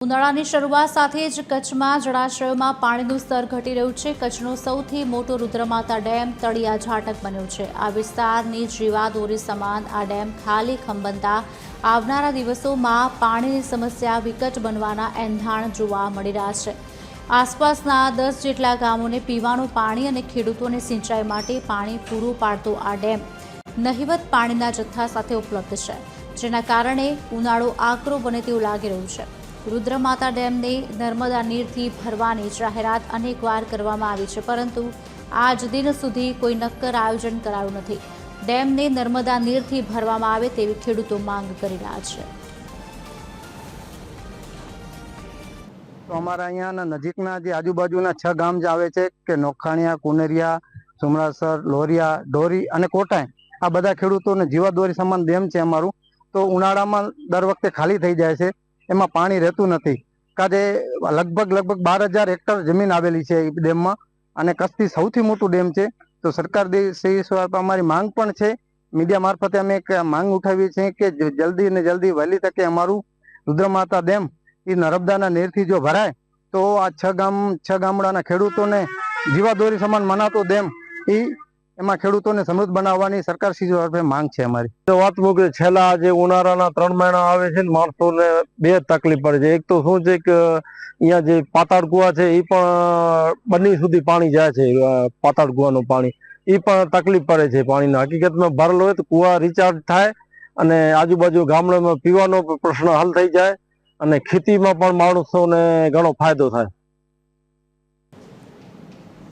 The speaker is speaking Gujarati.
ઉનાળાની શરૂઆત સાથે જ કચ્છમાં જળાશયોમાં પાણીનું સ્તર ઘટી રહ્યું છે। કચ્છનો સૌથી મોટો રુદ્રમાતા ડેમ તળિયા ઝાટક બન્યો છે। આ વિસ્તારની જીવાદોરી સમાન આ ડેમ ખાલી ખંભનતા આવનારા દિવસોમાં પાણીની સમસ્યા વિકટ બનવાના એંધાણ જોવા મળી રહ્યા છે। આસપાસના 10 જેટલા ગામોને પીવાનું પાણી અને ખેડૂતોને સિંચાઈ માટે પાણી પૂરું પાડતો આ ડેમ નહિવત પાણીના જથ્થા સાથે ઉપલબ્ધ છે, જેના કારણે ઉનાળો આકરો બને તેવું લાગી રહ્યું છે। રુદ્રમાતા ડેમને નર્મદા નીરથી ભરવાની જાહેરાત અનેકવાર કરવામાં આવી છે, પરંતુ આજ દિન સુધી કોઈ નક્કર આયોજન કરાયું નથી। ડેમને નર્મદા નીરથી ભરવામાં આવે તેવી ખેડૂતો માંગ કરી રહ્યા છે। તો અમારા અહીંયાના નજીકના જે આજુબાજુના 6 ગામ જે આવે છે કે નોખાણીયા, કુનેરિયા, સુમરાસર, લોરિયા, ડોરી અને કોટાઈ, આ બધા ખેડૂતોને જીવાદોરી સમાન ડેમ છે અમારું। તો ઉનાળામાં દર વખતે ખાલી થઈ જાય છે, એમાં પાણી રહેતું નથી। કાજે લગભગ 12,000 હેક્ટર જમીન આવેલી છે એ ડેમમાં અને કચ્છથી સૌથી મોટું ડેમ છે। તો સરકાર શ્રી અમારી માંગ પણ છે, મીડિયા મારફતે અમે એક માંગ ઉઠાવી છે કે જલ્દી ને જલ્દી વહેલી તકે અમારું રુદ્રમાતા ડેમ એ નર્મદાના નીરથી જો ભરાય તો આ 6 ગામડાના ખેડૂતોને જીવાદોરી સમાન મનાતો ડેમ એમાં ખેડૂતોને સમૃદ્ધ બનાવવાની સરકાર શ્રી માંગ છે અમારી। તો વાત મૂકે છેલ્લા જે ઉનાળાના 3 મહિના આવે છે ને માણસોને બે તકલીફ પડે છે। એક તો શું છે કે અહીંયા જે પાતાળ કુવા છે એ પણ બની સુધી પાણી જાય છે, પાતાળ કુવાનું પાણી એ પણ તકલીફ પડે છે। પાણીના હકીકતમાં ભરેલો હોય તો કુવા રિચાર્જ થાય અને આજુબાજુ ગામડામાં પીવાનો પ્રશ્ન હલ થઈ જાય અને ખેતીમાં પણ માણસોને ઘણો ફાયદો થાય।